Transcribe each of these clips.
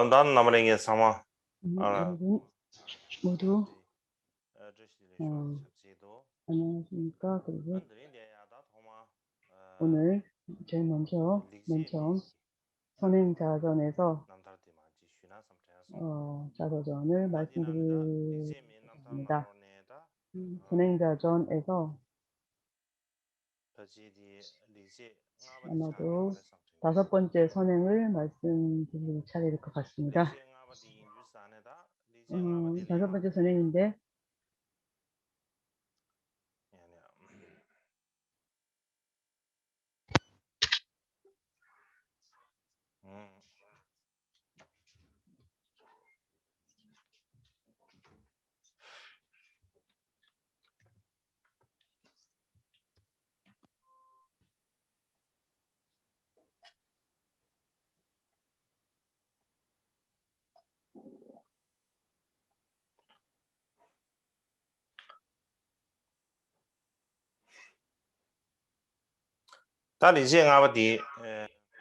난 나무랭이 사마. 여러분 모두 안녕하십니까? 그리고 오늘 제일 먼저 선행자전에서 자서전을 말씀드리려고 합니다. 선행자전에서 아마도 5번째 선행을 말씀드릴 차례일 것 같습니다. 5번째 선행인데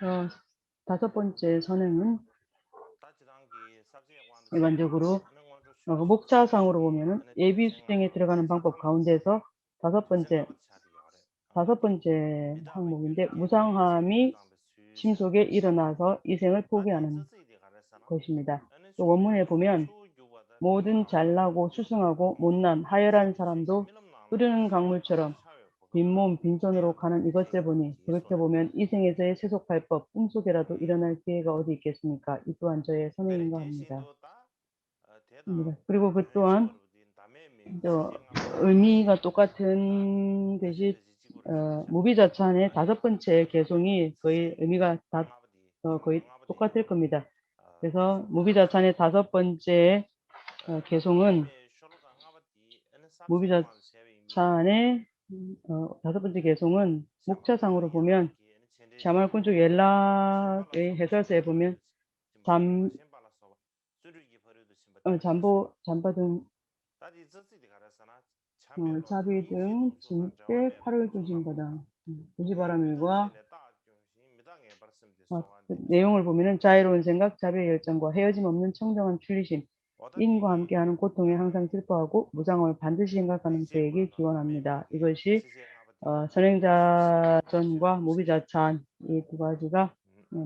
어, 5번째 선행은 일반적으로 목차상으로 보면은 예비 수행에 들어가는 방법 가운데서 다섯 번째 항목인데 무상함이 심속에 일어나서 이생을 포기하는 것입니다. 또 원문에 보면 모든 잘나고 수승하고 못난 하열한 사람도 흐르는 강물처럼 빈몸 빈손으로 가는 이것을 보니 그렇게 보면 이 생에서의 세속할 법 꿈속에라도 일어날 기회가 어디 있겠습니까? 이 또한 저의 선행인가 합니다. 그리고 그 또한 또 의미가 똑같은 것이 무비자찬의 5번째 개송이 거의 의미가 거의 똑같을 겁니다. 그래서 무비자찬의 5번째 개송은 무비자찬의 5번째 개송은 목차상으로 보면 샤말꾼족 연락의 해설서에 보면 잠바 등 자비 등 진때 팔을 두신 거다. 부지바라밀과 그 내용을 보면은 자유로운 생각, 자비의 열정과 헤어짐 없는 청정한 출리심, 인과 함께하는 고통에 항상 슬퍼하고 무상함을 반드시 생각하는 그에게 기원합니다. 이것이 선행자전과 무비자찬 이 두 가지가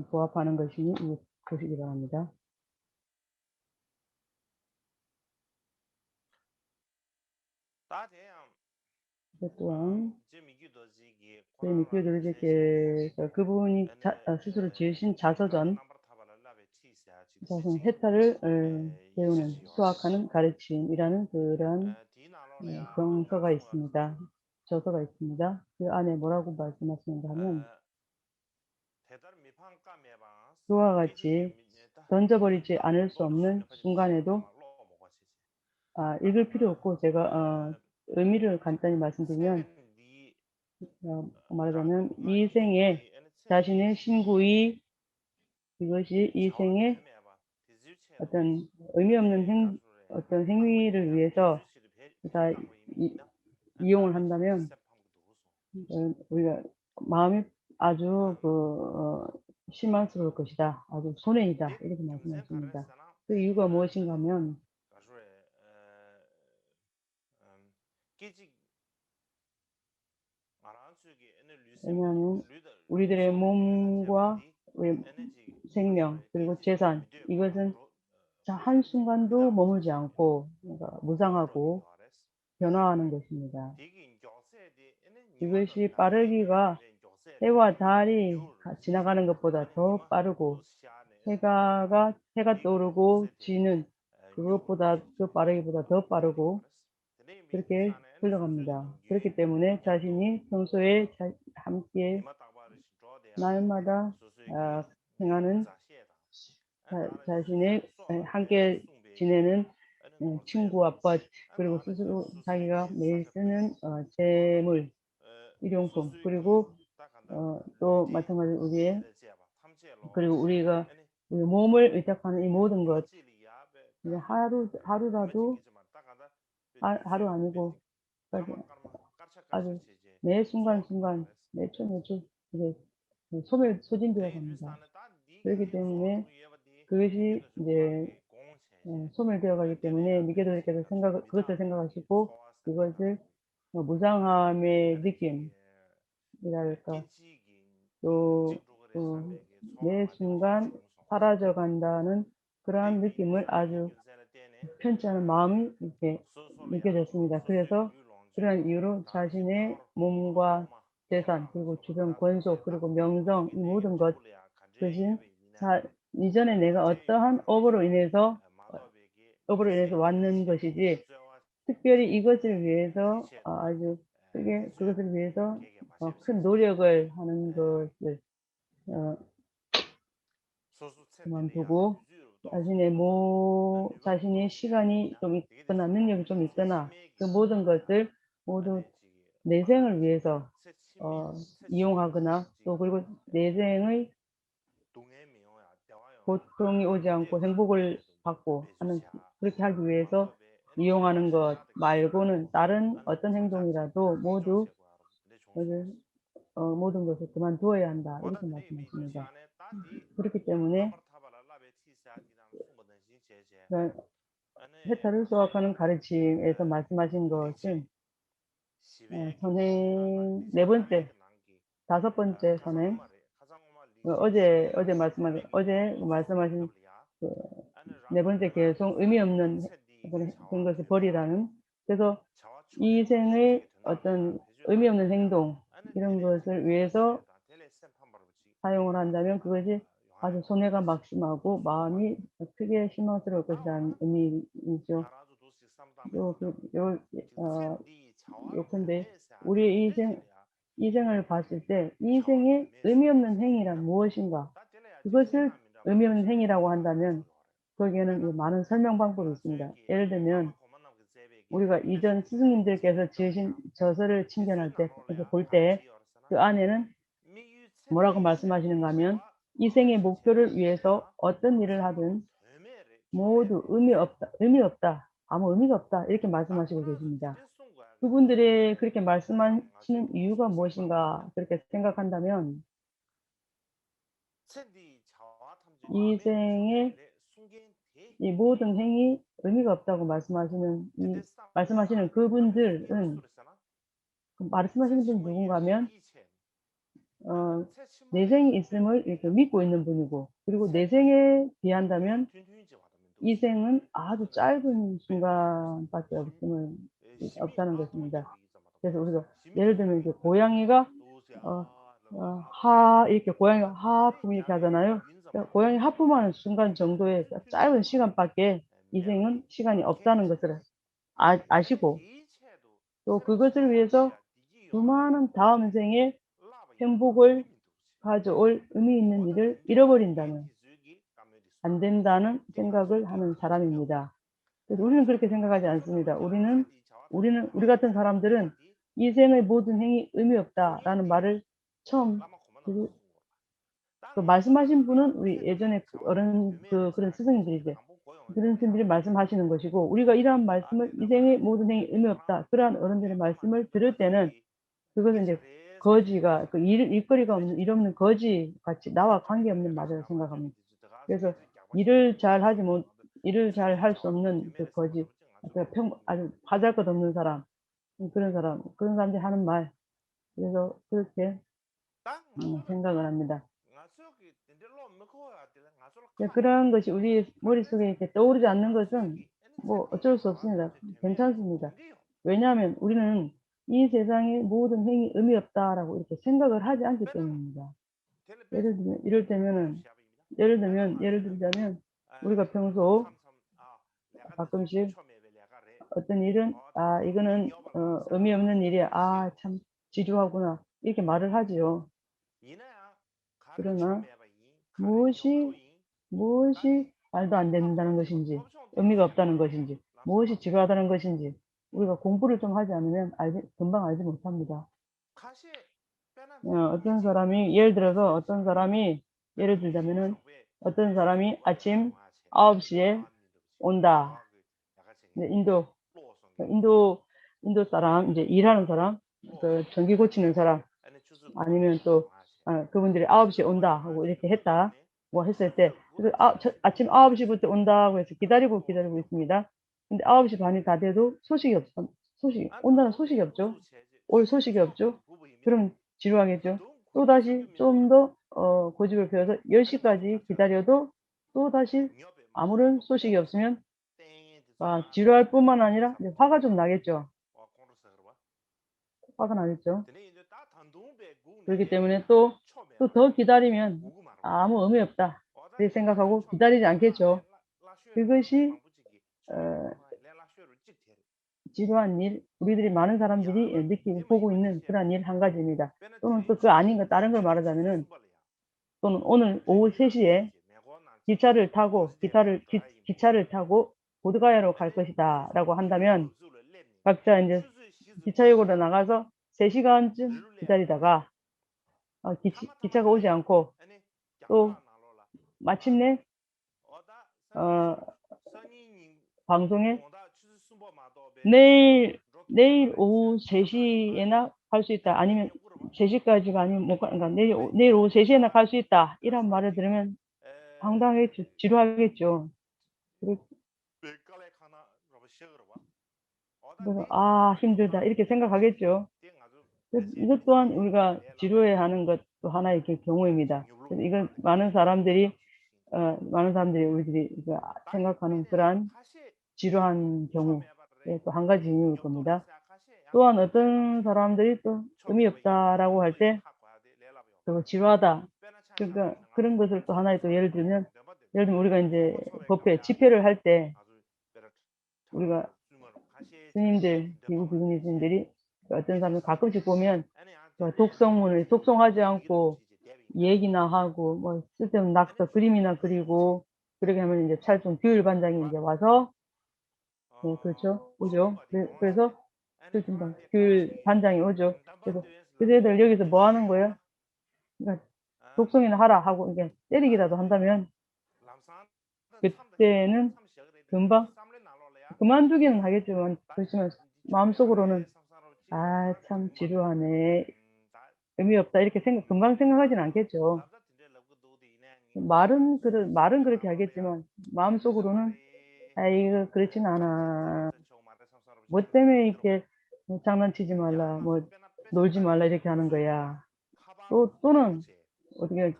부합하는 것이니 보시기 바랍니다. 그 또한 미키도르제께서 그분이 스스로 지으신 자서전 해탈을 배우는 수학하는 가르침이라는 그러한 경서가 있습니다. 저서가 있습니다. 그 안에 뭐라고 말씀하시는가 하면 그와 같이 던져버리지 않을 수 없는 순간에도 읽을 필요 없고 제가 의미를 간단히 말씀드리면 말하자면 이 생에 자신의 신구의 이것이 이 생에 어떤 의미 없는 어떤 행위를 위해서 다 이용을 한다면 우리가 마음이 아주 실망스러울 것이다. 아주 손해이다. 이렇게 말씀하십니다. 그 이유가 무엇인가 하면 왜냐하면 우리들의 몸과 우리 생명 그리고 재산 이것은 한순간도 머물지 않고 그러니까 무상하고 변화하는 것입니다. 이것이 빠르기가 해와 달이 지나가는 것보다 더 빠르고 해가 떠오르고 지는 그것보다 더 빠르기보다 더 빠르고 그렇게 흘러갑니다. 그렇기 때문에 자신이 평소에 함께 날마다 행하는 자신의 함께 지내는 친구와 벗 그리고 스스로 자기가 매일 쓰는 재물, 일용품 그리고 또 마찬가지로 그리고 우리가 우리 몸을 의탁하는 이 모든 것 하루라도 하루 아니고 아주 매 순간순간 매초 이게 소진되어 갑니다. 그렇기 때문에 그것이 이제 소멸되어 가기 때문에 미개도들께서 그것을 생각하시고 그것을 무상함의 느낌이랄까 또 매 순간 사라져 간다는 그러한 느낌을 아주 편치 않은 마음이 이렇게 느껴졌습니다. 그래서 그러한 이유로 자신의 몸과 재산 그리고 주변 권속 그리고 명성 이 모든 것 그것이 이전에 내가 어떠한 업으로 인해서 왔는 것이지 특별히 이것을 위해서 아주 크게 그것을 위해서 큰 노력을 하는 것을 그만두고 자신의 시간이 좀 있거나 능력이 좀 있거나 그 모든 것을 모두 내생을 위해서 이용하거나 또 그리고 내생의 고통이 오지 않고 행복을 받고 하는 그렇게 하기 위해서 이용하는 것 말고는 다른 어떤 행동이라도 모든 것을 그만두어야 한다 이렇게 말씀하십니다. 그렇기 때문에 해탈을 수확하는 가르침에서 말씀하신 것은 선행 다섯 번째 선행 어제 말씀하신 네 번째 계속 의미 없는 그런 것을 버리라는 그래서 이 생의 어떤 의미 없는 행동 이런 것을 위해서 사용을 한다면 그것이 아주 손해가 막심하고 마음이 크게 실망스러울 것이라는 의미이죠. 요컨대 우리의 이 생을 봤을 때 이 생의 의미 없는 행위란 무엇인가? 그것을 의미 없는 행위라고 한다면 거기에는 많은 설명 방법이 있습니다. 예를 들면 우리가 이전 스승님들께서 지으신 저서를 침견할 때, 볼 때 그 안에는 뭐라고 말씀하시는가 하면 이 생의 목표를 위해서 어떤 일을 하든 모두 의미 없다, 아무 의미가 없다 이렇게 말씀하시고 계십니다. 그분들의 그렇게 말씀하시는 이유가 무엇인가 그렇게 생각한다면 이 생의 이 모든 행위 의미가 없다고 말씀하시는 그분들은 말씀하시는 분이 누군가 하면 내생이 있음을 이렇게 믿고 있는 분이고 그리고 내생에 비한다면 이 생은 아주 짧은 순간밖에 없다는 것입니다. 그래서 우리가 예를 들면 이제 고양이가 이렇게 고양이가 하품 이렇게 하잖아요. 고양이 하품하는 순간 정도의 짧은 시간밖에 이 생은 시간이 없다는 것을 아시고 또 그것을 위해서 수많은 다음 생에 행복을 가져올 의미 있는 일을 잃어버린다면 안 된다는 생각을 하는 사람입니다. 그래서 우리는 그렇게 생각하지 않습니다. 우리 같은 사람들은 이 생의 모든 행위 의미 없다라는 말을 처음 그 말씀하신 분은 우리 예전에 그런 스승님들이죠. 그런 스님들이 말씀하시는 것이고 우리가 이러한 말씀을 이 생의 모든 행위 의미 없다. 그러한 어른들의 말씀을 들을 때는 그것은 이제 거지가 일거리가 없는 일 없는 거지 같이 나와 관계없는 말이라고 생각합니다. 그래서 일을 잘 할 수 없는 그 거지 아주 하잘것없는 사람 그런 사람들이 하는 말 그래서 그렇게 생각을 합니다. 그런 것이 우리 머릿속에 이렇게 떠오르지 않는 것은 뭐 어쩔 수 없습니다. 괜찮습니다. 왜냐하면 우리는 이 세상의 모든 행위 의미 없다라고 이렇게 생각을 하지 않기 때문입니다. 예를 들자면 우리가 평소 가끔씩 어떤 일은 이거는 의미 없는 일이야. 참 지루하구나. 이렇게 말을 하지요. 그러나 무엇이 말도 안 된다는 것인지 의미가 없다는 것인지 무엇이 지루하다는 것인지 우리가 공부를 좀 하지 않으면 금방 알지 못합니다. 예를 들자면은 어떤 사람이 아침 9시에 온다. 인도 사람 이제 일하는 사람 그 전기 고치는 사람 아니면 또 그분들이 9시에 온다 하고 이렇게 했다 뭐 했을 때 그래서 아침 9시부터 온다고 해서 기다리고 있습니다. 근데 9시 반이 다 돼도 온다는 소식이 없죠. 올 소식이 없죠. 그럼 지루하겠죠. 또다시 좀 더 고집을 피워서 10시까지 기다려도 또다시 아무런 소식이 없으면 지루할 뿐만 아니라 이제 화가 좀 나겠죠. 화가 나겠죠. 그렇기 때문에 또 더 기다리면 아무 의미 없다 이렇게 생각하고 기다리지 않겠죠. 그것이 지루한 일, 우리들이 많은 사람들이 느끼고 보고 있는 그런 일 한 가지입니다. 또는 또 그 아닌 거 다른 걸 말하자면은 또는 오늘 오후 3시에 기차를 타고 보드가야로 갈 것이다라고 한다면 각자 이제 기차역으로 나가서 3시간쯤 기다리다가 기차가 오지 않고 또 마침내 방송에 내일 오후 3시에나 갈 수 있다. 아니면 3시까지가 아니면 못 가, 그러니까 내일 오후 3시에나 갈 수 있다. 이런 말을 들으면 황당하겠죠. 지루하겠죠. 그래서 힘들다 이렇게 생각하겠죠. 이것 또한 우리가 지루해하는 것도 하나의 경우입니다. 그래서 이건 많은 사람들이 우리들이 생각하는 그러한 지루한 경우의 또 한 가지 이유일 겁니다. 또한 어떤 사람들이 또 의미 없다라고 할 때 또 지루하다. 그러니까 그런 것을 또 하나의 또 예를 들면 우리가 이제 법회 집회를 할 때 우리가 스님들, 미국 비구니 스님들이 어떤 사람을 가끔씩 보면 독송하지 않고 얘기나 하고 뭐 쓸데없는 낙서 그림이나 그리고 그렇게 하면 이제 찰종 규율 반장이 이제 와서 그렇죠. 오죠. 그래서 규율 반장이 오죠. 그래서 그대들 여기서 뭐 하는 거예요? 그러니까 독송이나 하라 하고 이게 때리기라도 한다면 그때는 금방 그만두기는 하겠지만 그렇지만 마음속으로는 참 지루하네. 의미 없다 이렇게 금방 생각하지는 않겠죠. 말은 그렇게 하겠지만 마음속으로는 이거 그렇진 않아. 뭐 때문에 이렇게 장난치지 말라, 뭐 놀지 말라 이렇게 하는 거야. 또는 어떻게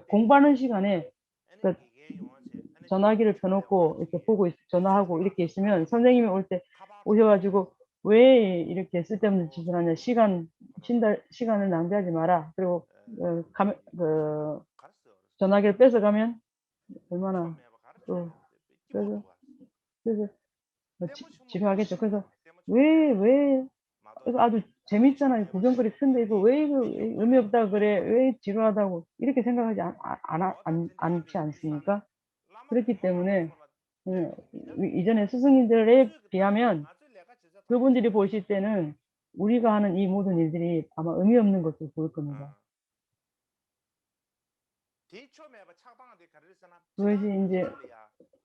공부하는 시간에 전화기를 켜놓고 이렇게 전화하고 이렇게 있으면 선생님이 올 때 오셔가지고 왜 이렇게 쓸데없는 짓을 하냐, 시간을 낭비하지 마라. 그리고 전화기를 뺏어가면 얼마나 또 그래서 지루하겠죠. 그래서 그래서 아주 재밌잖아요. 구경거리 큰데 이거 왜 이거 의미 없다 그래? 왜 지루하다고 이렇게 생각하지 않지 않습니까? 그렇기 때문에 이전에 스승님들에 비하면 그분들이 보실 때는 우리가 하는 이 모든 일들이 아마 의미 없는 것으로 보일 겁니다. 그것이 이제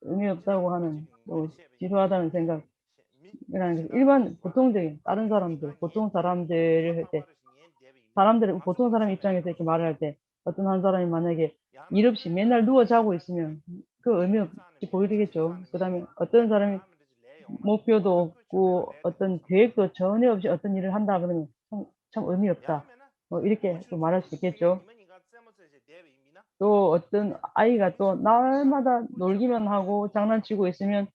의미 없다고 하는 또 지루하다는 생각. 일반 보통적인 보통 사람들을 할 때 보통 사람 입장에서 이렇게 말을 할 때 어떤 한 사람이 만약에 일 없이 맨날 누워 자고 있으면 그 의미 없이 보이겠죠. 그다음에 어떤 사람이 목표도 없고 어떤 계획도 전혀 없이 어떤 일을 한다 그러면 참 의미 없다. 이렇게 또 말할 수 있겠죠. 또 어떤 아이가 또 날마다 놀기만 하고 장난치고 있으면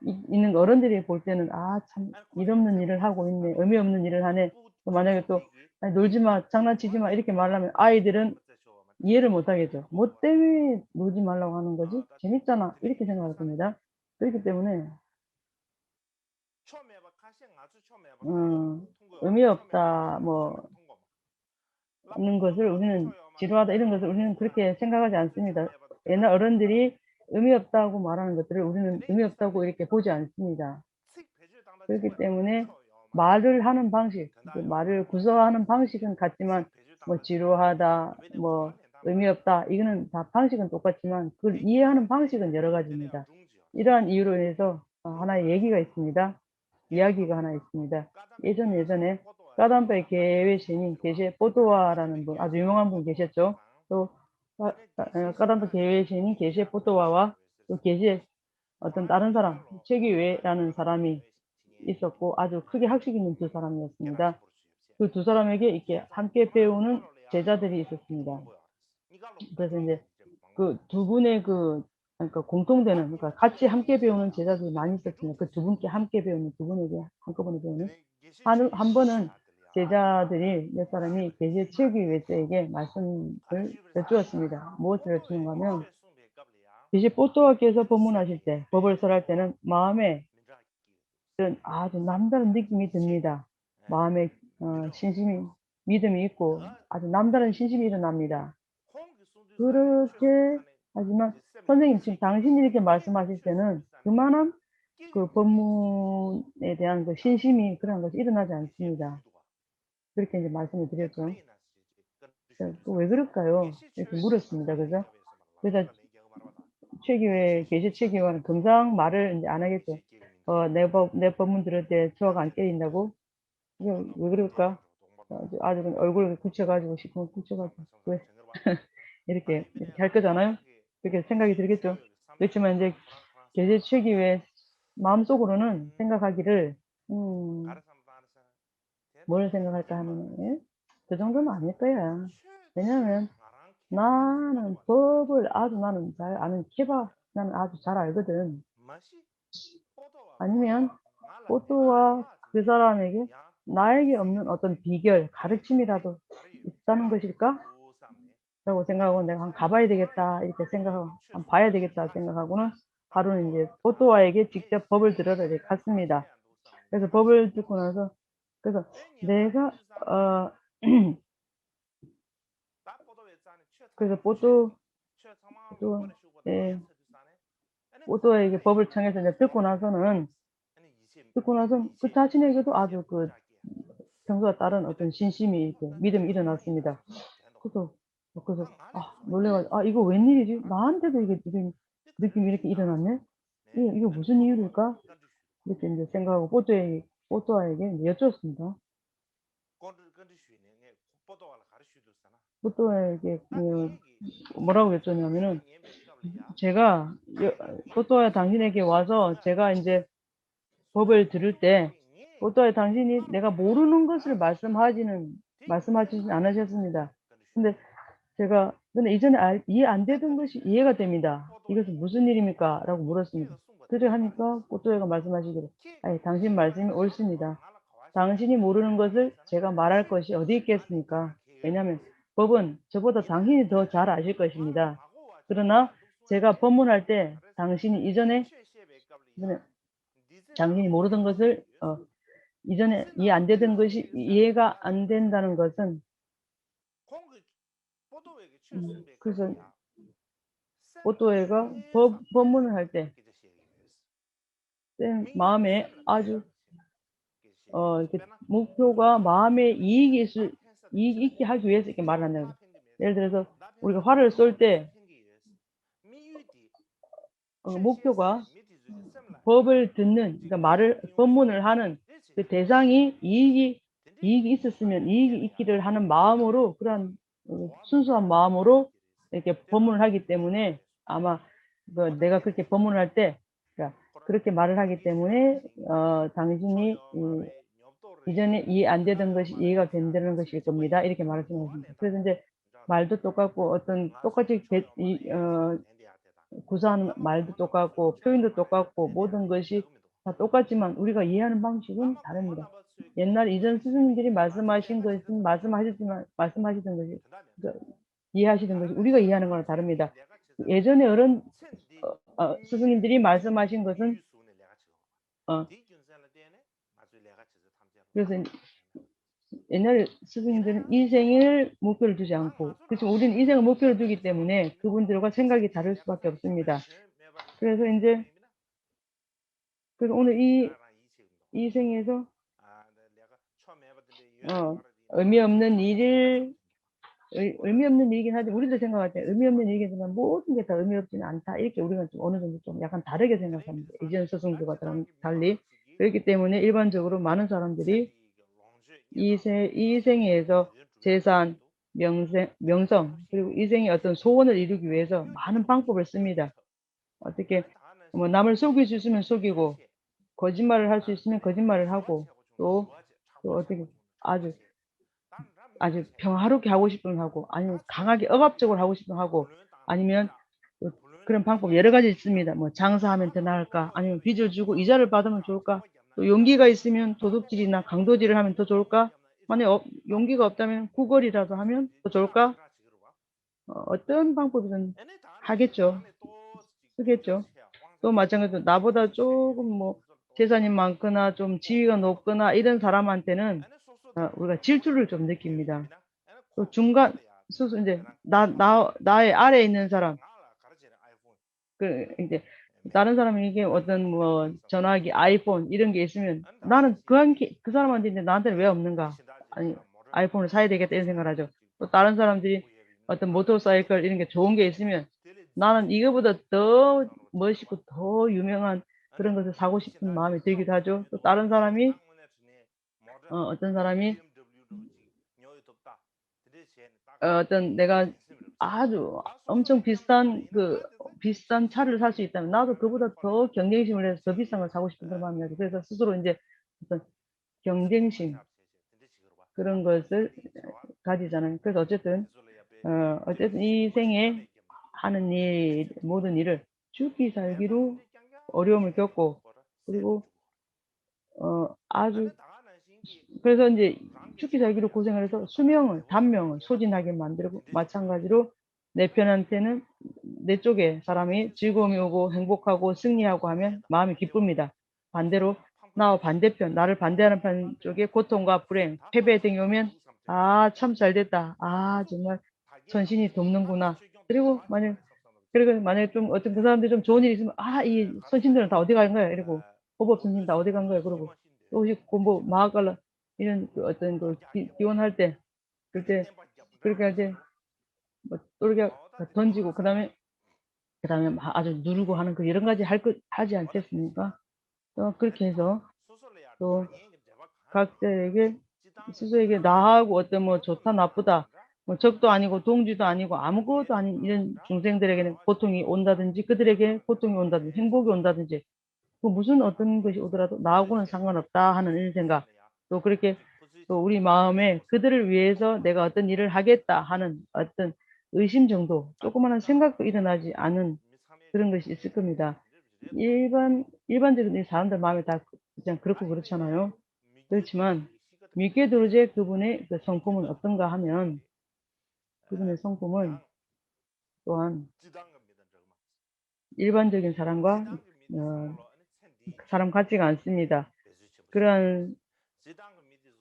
있는 어른들이 볼 때는 참 일 없는 일을 하고 있네. 의미 없는 일을 하네. 또 만약에 또 놀지 마, 장난치지 마 이렇게 말하면 아이들은 이해를 못 하겠죠. 뭐 때문에 놀지 말라고 하는 거지? 재밌잖아. 이렇게 생각할 겁니다. 그렇기 때문에 의미 없다 하는 것을 우리는 지루하다 이런 것을 우리는 그렇게 생각하지 않습니다. 옛날 어른들이 의미 없다고 말하는 것들을 우리는 의미 없다고 이렇게 보지 않습니다. 그렇기 때문에 말을 하는 방식, 말을 구성하는 방식은 같지만 뭐 지루하다, 뭐 의미 없다 이거는 다 방식은 똑같지만 그걸 이해하는 방식은 여러 가지입니다. 이러한 이유로 인해서 하나의 이야기가 하나 있습니다. 예전에 까담바의 계회 스님 계시의 뽀도아라는 분 아주 유명한 분 계셨죠. 또 까란토 교회의 신인 게시의 포토와와 또 게시의 어떤 다른 사람, 최기회라는 사람이 있었고 아주 크게 학식 있는 두 사람이었습니다. 그 두 사람에게 이렇게 함께 배우는 제자들이 있었습니다. 그래서 이제 그 두 분의 그러니까 공통되는 그러니까 같이 함께 배우는 제자들이 많이 있었습니다. 그 두 분께 함께 배우는 두 분에게 한꺼번에 배우는 한 번은 제자들이 몇 사람이 계시의 최기회자에게 말씀을 여쭈었습니다. 무엇을 여쭈는가 하면 계시 포토와께서 법문하실 때 법을 설할 때는 마음에 아주 남다른 느낌이 듭니다. 마음에 신심이 믿음이 있고 아주 남다른 신심이 일어납니다. 그렇게 하지만 선생님 지금 당신이 이렇게 말씀하실 때는 그만한 그 법문에 대한 그 신심이 그런 것이 일어나지 않습니다. 그렇게 이제 말씀을 드렸죠. 또 왜 그럴까요? 이렇게 물었습니다. 그죠? 그래서 최기회 계시 최기회는 금상 말을 이제 안 하겠죠. 내 법문 들을 때 저하가 안 깨진다고? 이게 왜 그럴까? 아주 그냥 얼굴을 굳혀가지고 시커먼 굳혀가지고 왜 이렇게 할 거잖아요. 그렇게 생각이 들겠죠. 그렇지만 이제 계시 최기회 마음속으로는 생각하기를 뭘 생각할까 하면은 예? 그 정도는 아닐 거야. 왜냐하면 나는 법을 아주 나는 잘 아는 나는 아주 잘 알거든. 아니면 포도와 그 사람에게 나에게 없는 어떤 비결, 가르침이라도 있다는 것일까? 라고 생각하고 내가 한번 가봐야 되겠다 이렇게 생각하고 한번 봐야 되겠다 생각하고는 하루는 이제 포도와에게 직접 법을 들으러 이렇게 갔습니다. 그래서 법을 듣고 나서 그래서 내가 그래서 예, 포도에게 법을 청해서 이제 듣고 나서 그 자신에게도 아주 그 평소와 다른 어떤 신심이 이렇게 믿음이 일어났습니다. 그래서 놀래가지고 이거 웬일이지? 나한테도 이게 이런 느낌이 이렇게 일어났네? 이거 무슨 이유일까? 이렇게 이제 생각하고 포도와에게 이제 여쭈었습니다. 포도와에게 뭐라고 여쭈냐면은 제가 포도와 당신에게 와서 제가 이제 법을 들을 때 포도와 당신이 내가 모르는 것을 말씀하시진 않으셨습니다. 근데 이전에 이해 안 되던 것이 이해가 됩니다. 이것은 무슨 일입니까? 라고 물었습니다. 그래 하니까 포도회가 말씀하시기를 당신 말씀이 옳습니다. 당신이 모르는 것을 제가 말할 것이 어디 있겠습니까? 왜냐하면 법은 저보다 당신이 더 잘 아실 것입니다. 그러나 제가 법문할 때 이전에 당신이 모르던 것을 이전에 이해 안 되던 것이 이해가 안 된다는 것은 그래서 포도회가 법문을 할 때 마음에 아주 이렇게 목표가 마음에 이익이 있게 하기 위해서 이렇게 말을 한다는 거예요. 예를 들어서 우리가 화를 쏠 때 목표가 법을 듣는 그러니까 법문을 하는 그 대상이 이익이 있었으면 이익이 있기를 하는 마음으로 그런 순수한 마음으로 이렇게 법문을 하기 때문에 아마 내가 그렇게 법문을 할 때 그러니까 그렇게 말을 하기 때문에 당신이 이전에 이해 안 되던 것이 이해가 된다는 것일 겁니다. 이렇게 말씀하십니다. 그래서 이제 말도 똑같고 똑같이 구사하는 말도 똑같고 표현도 똑같고 모든 것이 다 똑같지만 우리가 이해하는 방식은 다릅니다. 옛날 이전 스승님들이 말씀하시던 것이 이해하시던 것이 우리가 이해하는 거랑 다릅니다. 예전에 스승님들이 말씀하신 것은 그래서 옛날 스승님들은 인생을 목표를 두지 않고 그렇지만 우리는 인생을 목표를 두기 때문에 그분들과 생각이 다를 수밖에 없습니다. 그래서 오늘 이 생에서 의미 없는 일이긴 하지만 우리도 생각할 때 의미 없는 일이지만 모든 게 다 의미 없지는 않다. 이렇게 우리가 좀 어느 정도 좀 약간 다르게 생각합니다. 이전 스승들과 달리. 그렇기 때문에 일반적으로 많은 사람들이 이 생에서 재산, 명성, 그리고 이생의 어떤 소원을 이루기 위해서 많은 방법을 씁니다. 어떻게 뭐 남을 속일 수 있으면 속이고, 거짓말을 할 수 있으면 거짓말을 하고, 또 어떻게 아주 평화롭게 하고 싶으면 하고, 아니면 강하게 억압적으로 하고 싶으면 하고, 아니면 또 그런 방법 여러 가지 있습니다. 뭐 장사하면 더 나을까? 아니면 빚을 주고 이자를 받으면 좋을까? 또 용기가 있으면 도둑질이나 강도질을 하면 더 좋을까? 만약 용기가 없다면 구걸이라도 하면 더 좋을까? 어떤 방법이든 하겠죠. 쓰겠죠. 또 마찬가지로 나보다 조금 뭐 재산이 많거나 좀 지위가 높거나 이런 사람한테는 우리가 질투를 좀 느낍니다. 또 중간 스스 이제 나의 아래에 있는 사람, 이제 다른 사람에게 어떤 뭐 전화기, 아이폰 이런 게 있으면 나는 그 사람한테 있는데 나한테는 왜 없는가? 아니, 아이폰을 사야 되겠다 이런 생각을 하죠. 또 다른 사람들이 어떤 모터사이클 이런 게 좋은 게 있으면 나는 이거보다 더 멋있고 더 유명한 그런 것을 사고 싶은 마음이 들기도 하죠. 또 다른 사람이 어떤 사람이 어떤 내가 아주 엄청 비싼 차를 살 수 있다면 나도 그보다 더 경쟁심을 해서 더 비싼 걸 사고 싶은 그런 마음이 나죠. 그래서 스스로 이제 어떤 경쟁심 그런 것을 가지잖아요. 그래서 어쨌든 이 생에 하는 모든 일을 죽기 살기로 어려움을 겪고, 그리고 아주 그래서 이제 죽기 살기로 고생을 해서 단명을 소진하게 만들고, 마찬가지로 내 편한테는 내 쪽에 사람이 즐거움이 오고 행복하고 승리하고 하면 마음이 기쁩니다. 반대로 나와 반대편, 나를 반대하는 편 쪽에 고통과 불행, 패배 등이 오면 참 잘됐다. 정말 선신이 돕는구나. 그리고 만약에 좀 어떤 그 사람들이 좀 좋은 일이 있으면 이 선신들은 다 어디 간 거야? 이러고 호법 선신 다 어디 간 거야? 그러고 또 혹시 공부 마학갈라 이런 어떤 기원할 때 그때 그렇게 이제 뭐 또르게 던지고 그다음에 막 아주 누르고 하는 그 여러 가지 하지 않겠습니까? 또 그렇게 해서 또 각자에게 스스로에게 나하고 어떤 뭐 좋다 나쁘다 뭐 적도 아니고 동지도 아니고 아무것도 아닌 이런 중생들에게는 고통이 온다든지 그들에게 고통이 온다든지 행복이 온다든지 무슨 어떤 것이 오더라도 나하고는 상관없다 하는 이런 생각, 또 그렇게 또 우리 마음에 그들을 위해서 내가 어떤 일을 하겠다 하는 어떤 의심 정도, 조그마한 생각도 일어나지 않은 그런 것이 있을 겁니다. 일반적인 이 사람들 마음에 다 그냥 그렇고 그렇잖아요. 그렇지만 미케 도르제 그분의 그 성품은 어떤가 하면, 그분의 성품은 또한 일반적인 사람과 사람 같지가 않습니다. 그런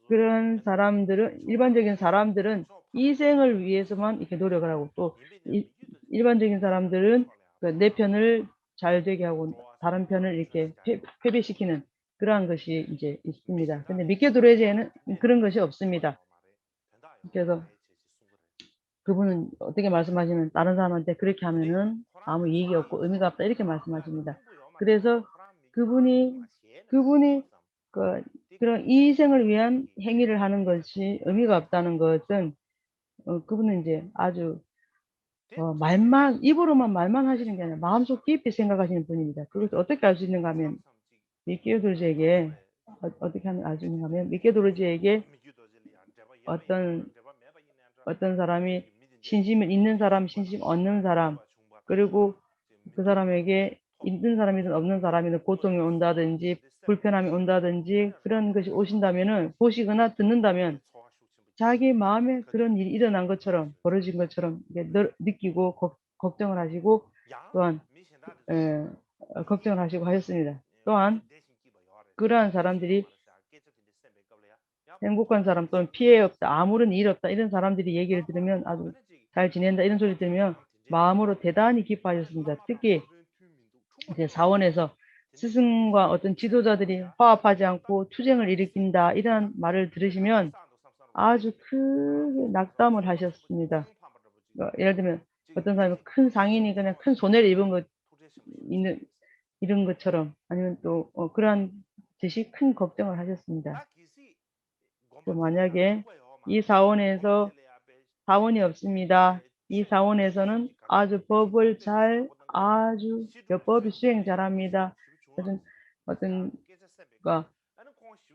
일반적인 사람들은 이생을 위해서만 이렇게 노력을 하고, 또 일반적인 사람들은 내 편을 잘 되게 하고 다른 편을 이렇게 패배시키는 그러한 것이 이제 있습니다. 근데 미케 도레제에는 그런 것이 없습니다. 그래서 그분은 어떻게 말씀하시면 다른 사람한테 그렇게 하면은 아무 이익이 없고 의미가 없다 이렇게 말씀하십니다. 그래서 그분이 그분이 그런 이생을 위한 행위를 하는 것이 의미가 없다는 것은 그분은 이제 아주 입으로만 말만 하시는 게 아니라 마음속 깊이 생각하시는 분입니다. 그것을 어떻게 알 수 있는가 하면 미케도르지에게 어떻게 하면 알 수 있는가 하면 미케도르지에게 어떤 사람이 신심을 있는 사람, 신심 없는 사람, 그리고 그 사람에게 있는 사람이든 없는 사람이든 고통이 온다든지 불편함이 온다든지 그런 것이 오신다면은, 보시거나 듣는다면 자기 마음에 그런 일이 일어난 것처럼 벌어진 것처럼 느끼고 걱정을 하시고, 또한 에, 걱정을 하시고 하였습니다. 또한 그러한 사람들이 행복한 사람 또는 피해 없다, 아무런 일 없다 이런 사람들이 얘기를 들으면, 아주 잘 지낸다 이런 소리 들으면 마음으로 대단히 기뻐하셨습니다. 특히 이제 사원에서 스승과 어떤 지도자들이 화합하지 않고 투쟁을 일으킨다 이런 말을 들으시면 아주 크게 낙담을 하셨습니다. 예를 들면 어떤 사람이 큰 상인이 그냥 큰 손해를 있는 이런 것처럼, 아니면 또 그러한 듯이 큰 걱정을 하셨습니다. 또 만약에 이 사원에서 사원이 없습니다. 이 사원에서는 아주 법을 아주 법이 수행 잘합니다. 어떤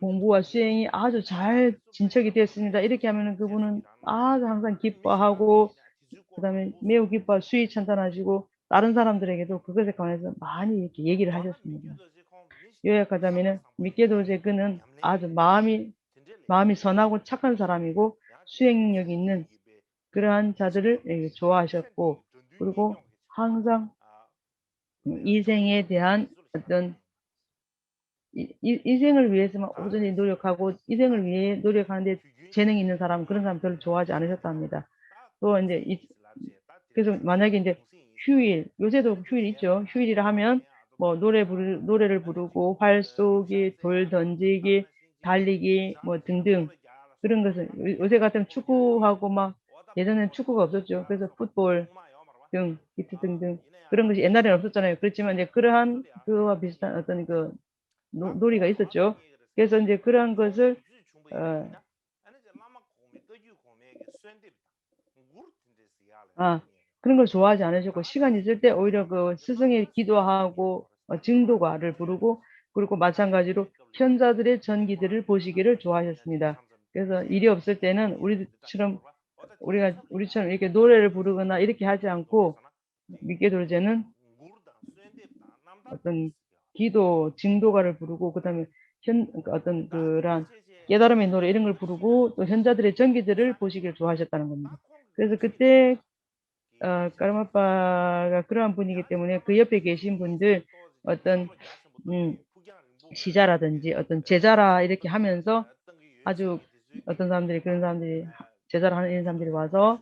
공부와 수행이 아주 잘 진척이 됐습니다. 이렇게 하면은 그분은 아주 항상 기뻐하고, 그 다음에 매우 기뻐 수위 찬탄하시고, 다른 사람들에게도 그것에 관해서 많이 이렇게 얘기를 하셨습니다. 요약하자면은 미케도제 그는 아주 마음이 선하고 착한 사람이고 수행력이 있는 그러한 자들을 좋아하셨고, 그리고 항상 이생에 대한 어떤 이생을 위해서만 오전히 노력하고, 이생을 위해 노력하는데 재능이 있는 사람, 그런 사람 별로 좋아하지 않으셨답니다. 또 이제 그래서 만약에 이제 휴일, 요새도 휴일 있죠. 휴일이라 하면 뭐 노래를 부르고 활 쏘기, 돌 던지기, 달리기 뭐 등등, 그런 것을 요새 같으면 축구하고 막, 예전에는 축구가 없었죠. 그래서 풋볼 등 기타 등등 그런 것이 옛날에는 없었잖아요. 그렇지만 이제 그러한 그와 비슷한 어떤 그 놀이가 있었죠. 그래서 이제 그러한 것을 어, 그런 걸 좋아하지 않으셨고, 시간 있을 때 오히려 그 스승의 기도하고 증도가를 부르고, 그리고 마찬가지로 현자들의 전기들을 보시기를 좋아하셨습니다. 그래서 일이 없을 때는 우리처럼 이렇게 노래를 부르거나 이렇게 하지 않고, 미케도르제는 어떤 기도, 증도가를 부르고, 그다음에 어떤 그런 깨달음의 노래 이런 걸 부르고, 또 현자들의 전기들을 보시기를 좋아하셨다는 겁니다. 그래서 그때 까르마빠가 그러한 분이기 때문에 그 옆에 계신 분들 어떤 시자라든지 어떤 제자라 이렇게 하면서 아주 어떤 사람들이, 그런 사람들이 제자라 하는 이런 사람들이 와서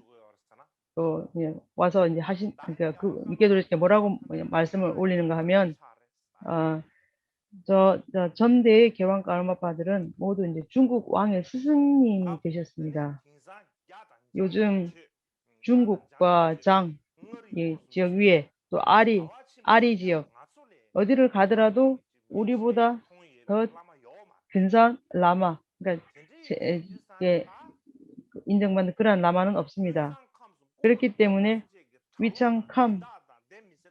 또 와서 이제 그러니까 그 미케도르께 뭐라고 말씀을 올리는가 하면, 저 전대의 개왕 까르마빠들은 모두 이제 중국 왕의 스승님이 되셨습니다. 요즘 중국과 이 지역 위에 또 아리 지역 어디를 가더라도 우리보다 더 근사한 라마, 그러니까 인정받는 그런 라마는 없습니다. 그렇기 때문에 위창캄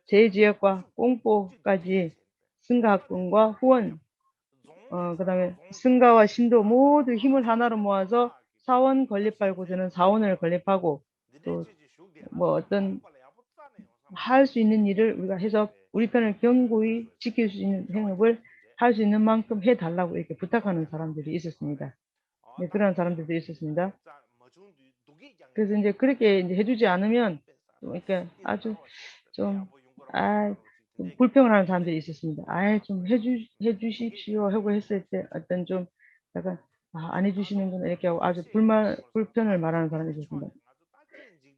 제 지역과 꽁뽀까지 승가학군과 후원, 그다음에 승가와 신도 모두 힘을 하나로 모아서 사원 건립할 곳에는 사원을 건립하고, 또 뭐 어떤 할 수 있는 일을 우리가 해서 우리 편을 견고히 지킬 수 있는 행업을 할 수 있는 만큼 해달라고 이렇게 부탁하는 사람들이 있었습니다. 네, 그런 사람들도 있었습니다. 그래서 이제 그렇게 이제 해주지 않으면 이렇게 아주 좀 불평을 하는 사람들이 있었습니다. 좀 해주십시오 하고 했을 때 어떤 좀 약간 안 해주시는구나 이렇게 하고 아주 불편을 말하는 사람이 있었습니다.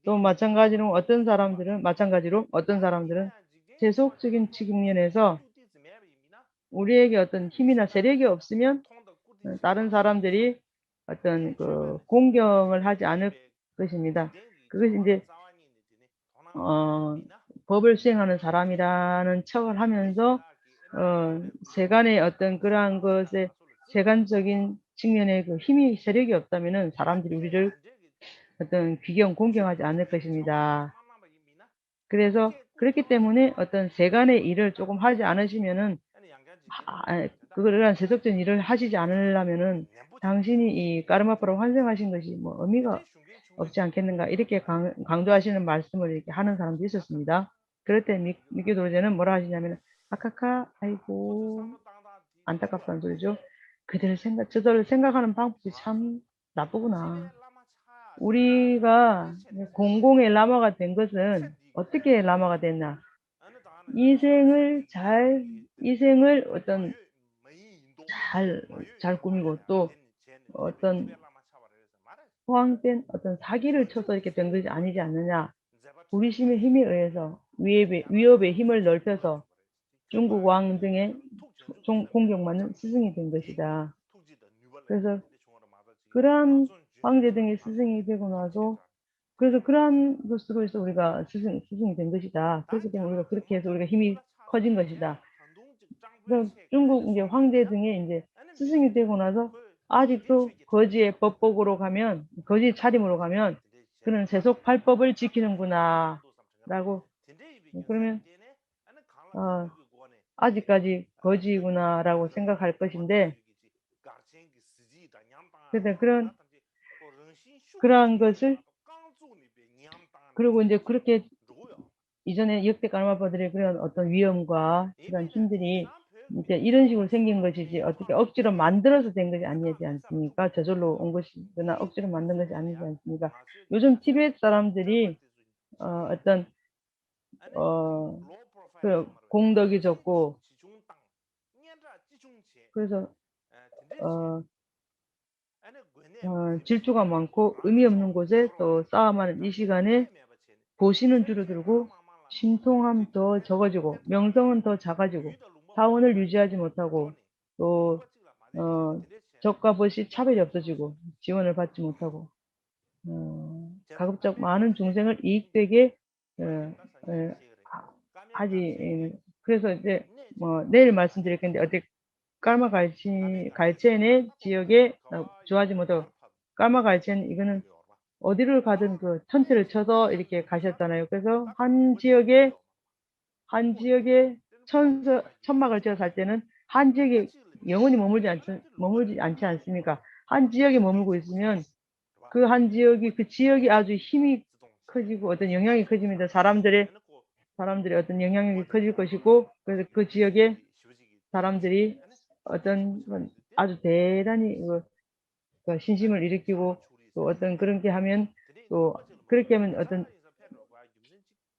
또 마찬가지로 어떤 사람들은 세속적인 측면에서 우리에게 어떤 힘이나 세력이 없으면 다른 사람들이 어떤 그 공경을 하지 않을 것입니다. 그것이 이제 법을 수행하는 사람이라는 척을 하면서 세간의 어떤 그러한 것에 세간적인 측면의 그 힘이 세력이 없다면은 사람들이 우리를 어떤 공경하지 않을 것입니다. 그래서 그렇기 때문에 어떤 세간의 일을 조금 하지 않으시면은 그러한 세속적인 일을 하시지 않으려면은 당신이 이 까르마파로 환생하신 것이 뭐 의미가 없지 않겠는가, 이렇게 강조하시는 말씀을 이렇게 하는 사람도 있었습니다. 그럴 때 미케도르제는 뭐라 하시냐면, 아카카, 아이고 안타깝다는 소리죠. 저들을 생각하는 방법이 참 나쁘구나. 우리가 공공의 라마가 된 것은 어떻게 라마가 됐나? 이생을 어떤 잘 꾸미고, 또 어떤 호황된 어떤 사기를 쳐서 이렇게 된 것이 아니지 않느냐. 부리심의 힘에 의해서 위협의 힘을 넓혀서 중국 왕 등의 공경받는 스승이 된 것이다. 그래서 그러한 황제 등의 스승이 되고 나서, 그래서 그러한 것으로 해서 우리가 스승이 된 것이다. 그렇기 때문에 우리가 그렇게 해서 우리가 힘이 커진 것이다. 그래서 중국 이제 황제 등의 이제 스승이 되고 나서 아직도 거지의 차림으로 가면 그런 세속팔법을 지키는구나 라고 그러면 아직까지 거지구나라고 생각할 것인데 근데 그러한 것을 그리고 이제 그렇게 이전에 역대 까르마파들의 그런 어떤 위험과 그런 힘들이 이제 이런 식으로 생긴 것이지 어떻게 억지로 만들어서 된 것이 아니지 않습니까? 저절로 온 것이거나 억지로 만든 것이 아니지 않습니까? 요즘 티베트 사람들이 어떤 그 공덕이 적고 그래서 질투가 많고 의미 없는 곳에 또 싸움하는 이 시간에 보시는 줄어들고 신통함 더 적어지고 명성은 더 작아지고 사원을 유지하지 못하고 또 적과 벗이 차별이 없어지고 지원을 받지 못하고 가급적 많은 중생을 이익되게 하지. 그래서 이제 뭐 내일 말씀드릴 건데 어떻게 까마 갈치엔의 지역에 좋아하지 못하고 까마 갈치엔 이거는 어디를 가든 그 텐트를 쳐서 이렇게 가셨잖아요. 그래서 한 지역에 천막을 지어 살 때는 한 지역에 영원히 머물지 않지 않습니까? 한 지역에 머물고 있으면 그 한 지역이 그 지역이 아주 힘이 커지고 어떤 영향이 커집니다. 사람들의 어떤 영향력이 커질 것이고 그래서 그 지역에 사람들이 어떤 아주 대단히 그 신심을 일으키고 또 어떤 그런 게 하면 또 그렇게 하면 어떤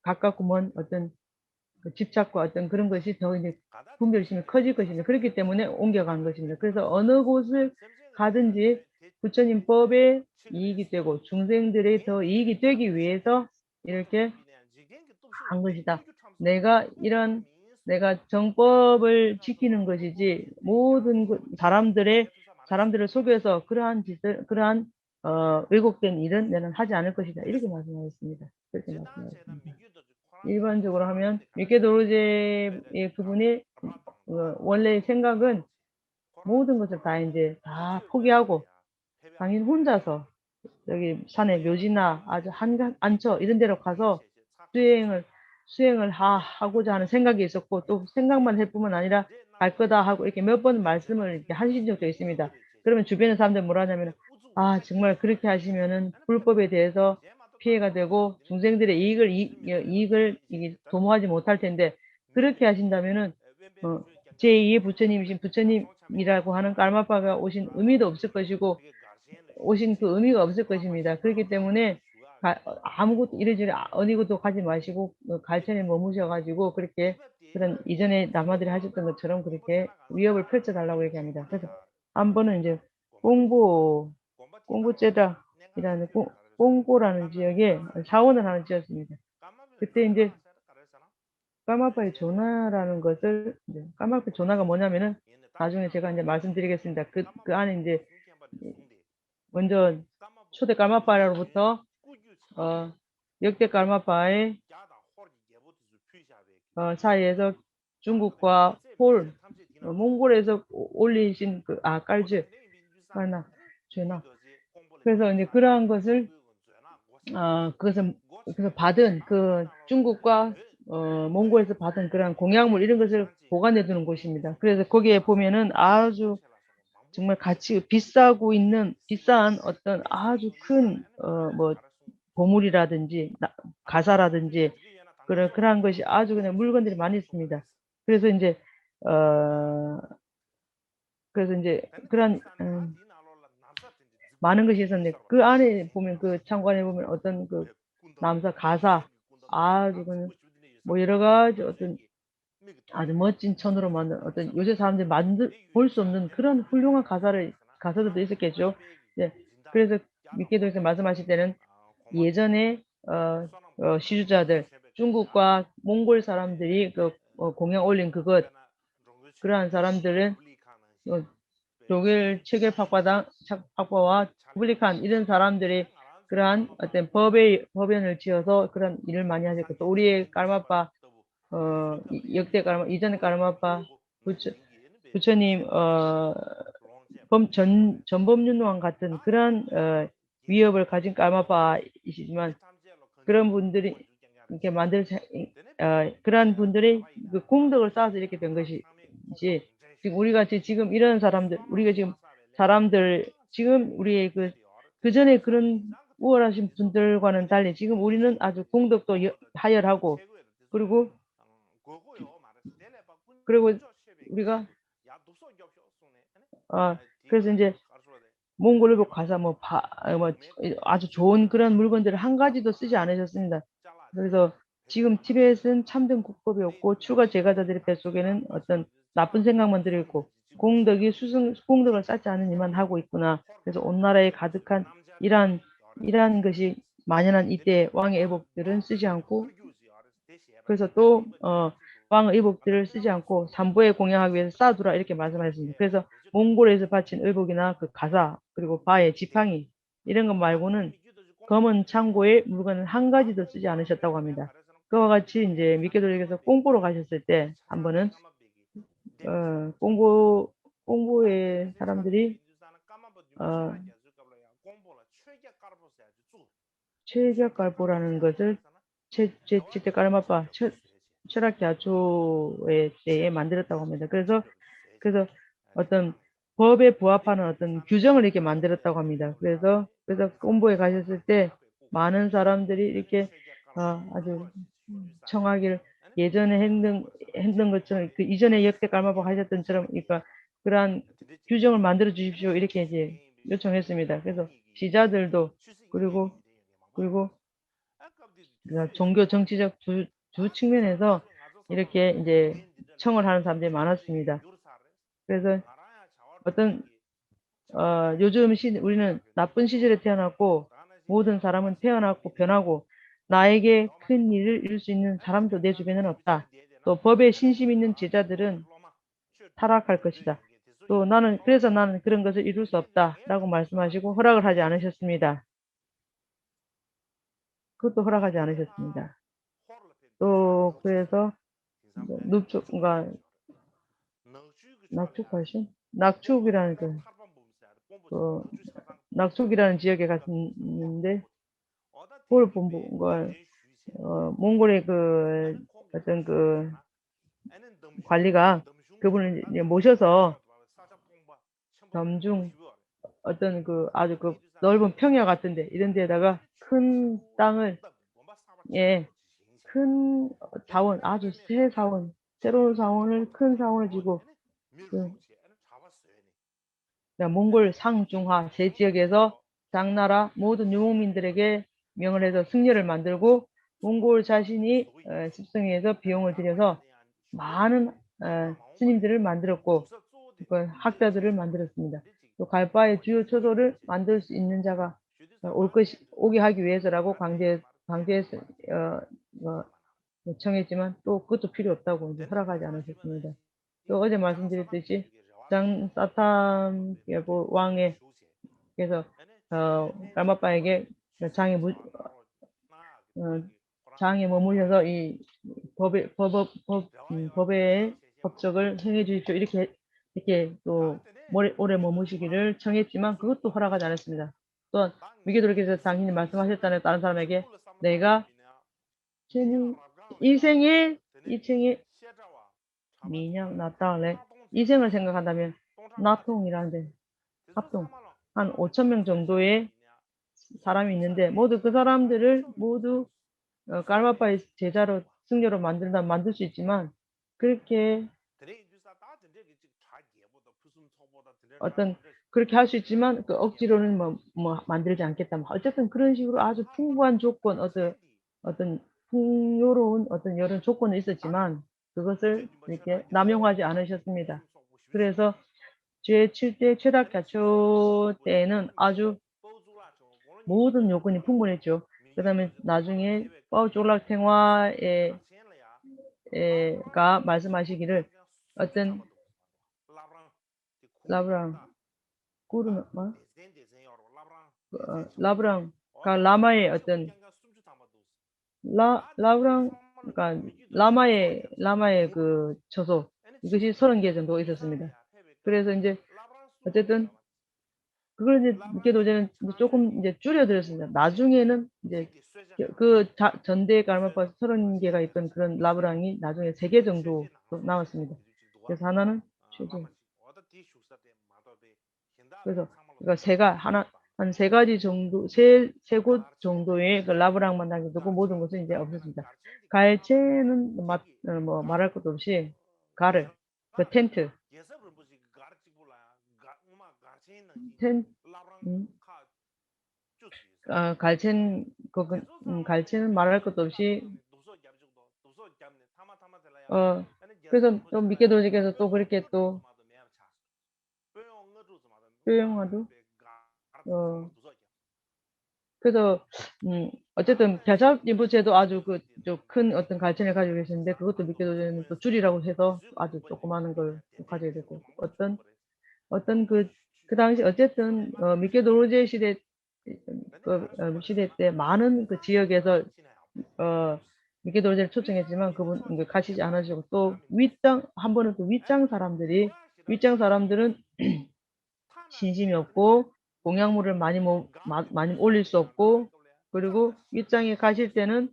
가깝고 먼 어떤 그 집착과 어떤 그런 것이 더 이제 분별심이 커질 것입니다. 그렇기 때문에 옮겨간 것입니다. 그래서 어느 곳을 가든지 부처님 법에 이익이 되고 중생들의 더 이익이 되기 위해서 이렇게 한 것이다. 내가 정법을 지키는 것이지 모든 사람들을 속여서 그러한 왜곡된 일은 나는 하지 않을 것이다. 이렇게 말씀하셨습니다. 그렇게 말씀하셨습니다. 일반적으로 하면 미케도로제의 그분의 원래 생각은 모든 것을 다 포기하고 당인 혼자서 여기 산에 묘지나 아주 안처 이런 데로 가서 수행을 하고자 하는 생각이 있었고 또 생각만 할 뿐만 아니라 갈 거다 하고 이렇게 몇 번 말씀을 이렇게 하신 적도 있습니다. 그러면 주변의 사람들 뭐라 하냐면 정말 그렇게 하시면은 불법에 대해서 피해가 되고 중생들의 이익을 도모하지 못할 텐데 그렇게 하신다면은 제2의 부처님이신 부처님이라고 하는 까르마파가 오신 의미도 없을 것이고 오신 그 의미가 없을 것입니다. 그렇기 때문에 아무것도 이래저래 어디고도 가지 마시고 갈천에 머무셔가지고 그렇게 그런 이전에 남아들이 하셨던 것처럼 그렇게 위협을 펼쳐달라고 얘기합니다. 그래서 한 번은 이제 꽁고제다이라는 꽁고라는 지역에 사원을 하나 지었습니다. 그때 이제 까마파의 조나라는 것을 까마파 조나가 뭐냐면은 나중에 제가 이제 말씀드리겠습니다. 그 안에 이제 먼저 초대 까마파로부터 역대 까마파의 사이에서 중국과 몽골에서 올리신 깔즈 죄나 그래서 이제 그러한 것을 그래서 받은 그 중국과 몽골에서 받은 그런 공약물 이런 것을 보관해 두는 곳입니다. 그래서 거기에 보면은 아주 정말 비싼 어떤 아주 큰 보물이라든지 가사라든지 그러한 것이 아주 그냥 물건들이 많이 있습니다. 그래서 이제 그런 많은 것이 있었는데 그 안에 보면 그 창관에 보면 어떤 그 남사 가사 아주 그냥 뭐 여러 가지 어떤 아주 멋진 천으로 만든 어떤 요새 사람들이 볼 수 없는 그런 훌륭한 가사들도 있었겠죠. 네. 그래서 미케도에서 말씀하실 때는 예전에 시주자들 중국과 몽골 사람들이 공양 올린 그러한 사람들은 독일 체계 학파와 구블리칸 이런 사람들이 그러한 어떤 법연을 지어서 그런 일을 많이 하셨고 또 우리의 까르마파 역대 까르마 이전의 까르마파 부처님 전범윤왕 같은 그런 위협을 가진 깔마파이시지만 그런 분들이 이렇게 그러한 분들이 그 공덕을 쌓아서 이렇게 된 것이지 지금 우리가 지금 이런 사람들 우리가 지금 사람들 지금 우리의 그 전에 그런 우월하신 분들과는 달리 지금 우리는 아주 공덕도 하열하고 그리고 우리가 그래서 이제 몽골의복 가서 아주 좋은 그런 물건들을 한 가지도 쓰지 않으셨습니다. 그래서 지금 티벳은 참된 국법이 없고 추가 제가자들의 뱃속에는 어떤 나쁜 생각만 들어있고 공덕을 쌓지 않은 일만 하고 있구나. 그래서 온 나라에 가득한 이러한 것이 만연한 이때 왕의 의복들은 쓰지 않고 그래서 또 왕의 의복들을 쓰지 않고 삼보에 공양하기 위해서 쌓아두라 이렇게 말씀하셨습니다. 그래서 몽골에서 바친 의복이나 그 가사 그리고 바의 지팡이 이런 것 말고는 검은 창고에 물건을 한 가지도 쓰지 않으셨다고 합니다. 그와 같이 이제 미케도에게서 꽁보로 가셨을 때 한 번은 꽁보의 사람들이 최격갈보라는 것을 제때까르마파 철학야초에 대해 만들었다고 합니다. 그래서 어떤 법에 부합하는 어떤 규정을 이렇게 만들었다고 합니다. 그래서 꼼보에 가셨을 때 많은 사람들이 이렇게 아주 청하기를 예전에 했던 것처럼 그 이전에 역대 깔마박 하셨던처럼 그러니까 그러한 규정을 만들어 주십시오 이렇게 이제 요청했습니다. 그래서 시자들도 그리고 종교 정치적 두 측면에서 이렇게 이제 청을 하는 사람들이 많았습니다. 그래서 요즘 우리는 나쁜 시절에 태어났고 모든 사람은 태어났고 변하고 나에게 큰 일을 이룰 수 있는 사람도 내 주변에는 없다. 또 법에 신심 있는 제자들은 타락할 것이다. 또 그래서 나는 그런 것을 이룰 수 없다. 라고 말씀하시고 허락을 하지 않으셨습니다. 그것도 허락하지 않으셨습니다. 또 그래서 낙축이라는 낙축이라는 지역에 갔는데 그걸 본 걸 몽골의 어떤 관리가 그분을 이제 모셔서 점중 어떤 아주 넓은 평야 같은데 이런 데다가 큰 땅을 큰 사원 아주 새로운 사원을 큰 사원을 지고 몽골 상중하 세 지역에서 당나라 모든 유목민들에게 명을 해서 승려를 만들고 몽골 자신이 습성에서 비용을 들여서 많은 스님들을 만들었고 학자들을 만들었습니다. 또 갈바의 주요 초소를 만들 수 있는 자가 오게 하기 위해서라고 강제해서 청했지만 또 그것도 필요 없다고 이제 허락하지 않으셨습니다. 또 어제 말씀드렸듯이 사탐 왕의 그래서 깔마빠에게 장에 머물려서 이 법의 법적을 행해 주십시오. 이렇게 또 오래 머무시기를 청했지만 그것도 허락하지 않았습니다. 또 미개도르께서 당신이 말씀하셨잖아요. 다른 사람에게 내가 이생에 미냥 나타래 이생을 생각한다면 나통이라는데 합동 한 5,000명 정도의 사람이 있는데 모두 그 사람들을 모두 깔마파의 제자로 승려로 만들다면 만들 수 있지만 그렇게 그렇게 할 수 있지만 그 억지로는 만들지 않겠다. 어쨌든 그런 식으로 아주 풍부한 조건 어떤 풍요로운 여러 조건이 있었지만 그것을 이렇게 남용하지 않으셨습니다. 그래서 제7대 최락야초 때에는 아주 모든 요건이 풍부했죠. 그 다음에 나중에 쩌락탱화가 말씀하시기를 어떤 라브랑가 라마의 그러니까 라마의 그 처소 이것이 30개 정도 있었습니다. 그래서 이제 어쨌든 그걸 이제 미케도제는 이제 조금 이제 줄여들었습니다. 나중에는 이제 전대 갈마파 30개가 있던 그런 라브랑이 나중에 3개 정도 또 나왔습니다. 그래서 하나는 최종. 그래서 그러니까 한 3가지 정도, 세 곳 정도의 그 라브랑만 남겨두고 모든 것은 이제 없었습니다. 갈채는 뭐 말할 것도 없이 가를, 그 텐트, 음, 갈채는 말할 것도 없이, 그래서 또 미케도직에서 또 그렇게 또 뼈영화도, 어, 그래서, 어쨌든 갸삽 림보체도 아주 좀 큰 어떤 갈채를 가지고 계시는데 그것도 미케도제는 또 줄이라고 해서 아주 조그마한 걸 가지게 되고 어떤 그 당시 어쨌든 미케도로제 시대 때 많은 그 지역에서 미케도로제를 초청했지만 그분 가시지 않으시고 또 한 번은 또 윗장 사람들은 신심이 없고 공약물을 많이 올릴 수 없고 그리고 윗장에 가실 때는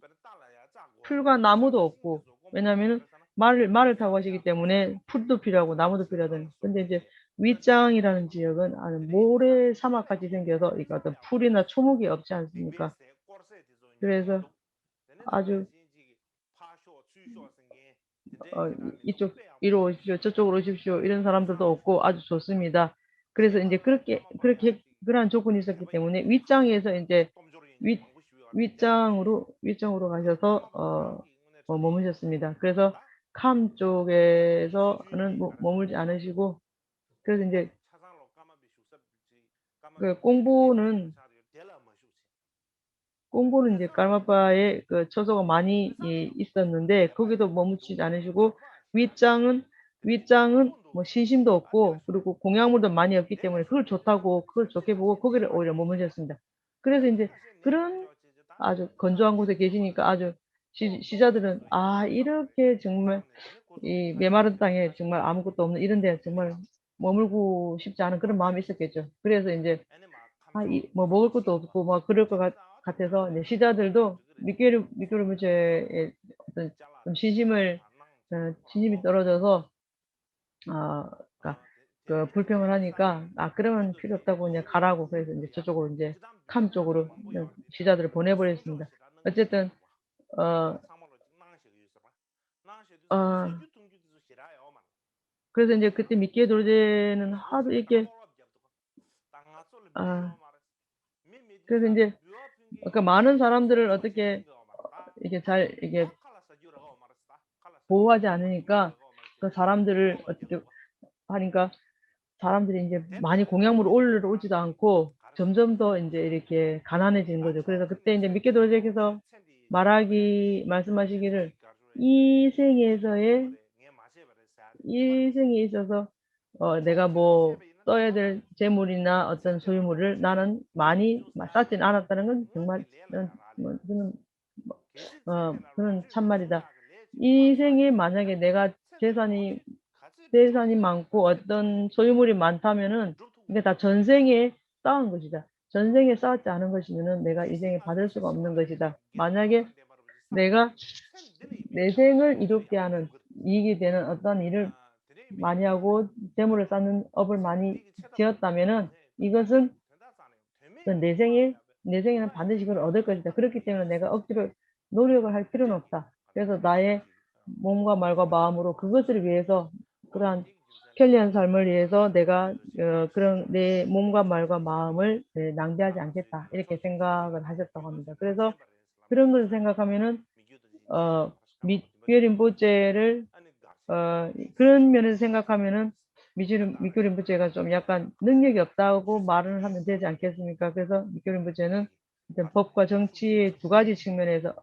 풀과 나무도 없고 왜냐면은 말을 타고 가시기 때문에 풀도 필요하고 나무도 필요하던 근데 이제 윗장이라는 지역은 모래 사막같이 생겨서 이거 어떤 풀이나 초목이 없지 않습니까? 그래서 아주 이쪽 이로 오십시오 저쪽으로 오십시오 이런 사람들도 없고 아주 좋습니다. 그래서 이제 그렇게 그러한 조건이 있었기 때문에 윗장에서 이제 윗 윗장으로 가셔서 머무셨습니다. 그래서 캄 쪽에서는 머물지 않으시고 그래서 이제 그 꽁보는 이제 깔마파에 그 처소가 많이 있었는데 거기도 머무르지 않으시고 윗장은 뭐 신심도 없고 그리고 공약물도 많이 없기 때문에 그걸 좋게 보고 거기를 오히려 머무셨습니다. 그래서 이제 그런 아주 건조한 곳에 계시니까 아주 시자들은 이렇게 정말 이 메마른 땅에 정말 아무것도 없는 이런 데 정말 머물고 싶지 않은 그런 마음이 있었겠죠. 그래서 이제 뭐 먹을 것도 없고 뭐 그럴 것 같아서 이제 시자들도 미케르 무제의 어떤 좀 신심이 떨어져서 그러니까 그 불평을 하니까 그러면 필요 없다고 그냥 가라고 그래서 이제 저쪽으로 이제 캄 쪽으로 시자들을 보내버렸습니다. 어쨌든 어, 어, 그래서 이제 그때 미끼에 도제는 하도 이렇게 아, 그래서 이제 그 많은 사람들을 어떻게 이게 보호하지 않으니까 그 사람들을 어떻게 하니까 사람들이 이제 많이 공약물을 올리러 오지도 않고 점점 더 이제 이렇게 가난해지는 거죠. 그래서 그때 이제 미케 도적에서 말씀하시기를 이 생에 있어서 내가 뭐 써야 될 재물이나 어떤 소유물을 나는 많이 쌓진 않았다는 건 정말 그는 참말이다. 이 생에 만약에 내가 재산이 많고 어떤 소유물이 많다면은 이게 다 전생에 쌓은 것이다. 전생에 쌓았지 않은 것이면은 내가 이 생에 받을 수가 없는 것이다. 만약에 내가 내 생을 이롭게 하는 이익이 되는 어떤 일을 많이 하고 재물을 쌓는 업을 많이 지었다면은 이것은 내 생에는 반드시 그걸 얻을 것이다. 그렇기 때문에 내가 억지로 노력을 할 필요는 없다. 그래서 나의 몸과 말과 마음으로 그것을 위해서 그러한 편리한 삶을 위해서 내가 그런 내 몸과 말과 마음을 낭비하지 않겠다. 이렇게 생각을 하셨다고 합니다. 그래서 그런 것을 생각하면은 미규 림포체를 그런 면에서 생각하면은 미규 림포체가 좀 약간 능력이 없다고 말을 하면 되지 않겠습니까? 그래서 미규 림포체는 법과 정치의 두 가지 측면에서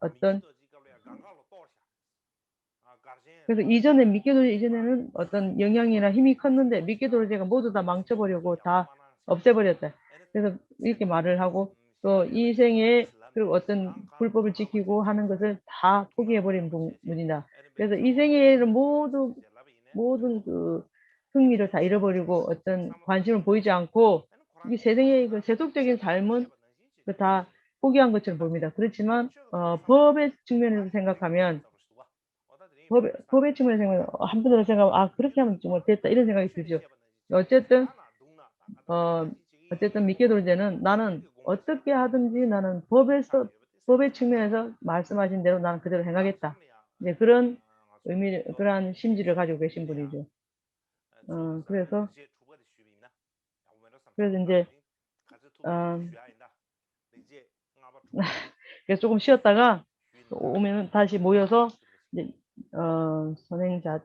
그래서 미끼도르제 이전에는 어떤 영향이나 힘이 컸는데 미끼도르제가 모두 다 망쳐버리고 다 없애버렸다. 그래서 이렇게 말을 하고 또 이 생에 그리고 어떤 불법을 지키고 하는 것을 다 포기해버린 분이다. 그래서 이 생에는 모든 그 흥미를 다 잃어버리고 어떤 관심을 보이지 않고 이 세상의 그 세속적인 삶은 그 다 포기한 것처럼 보입니다. 그렇지만 법의 측면에서 생각하면 법의 측면에서 생각하면 한편으로 생각하면 '아 그렇게 하면 정말 됐다.' 이런 생각이 들죠. 어쨌든 어 어쨌든 믿게 될 때는 나는 어떻게 하든지 나는 법의 측면에서 말씀하신 대로 나는 그대로 행하겠다. 이제 그런 그러한 심지를 가지고 계신 분이죠. 그래서 인제 어 그래서 쪼금 쉬었다가 오면은 다시 모여서 이제 선행자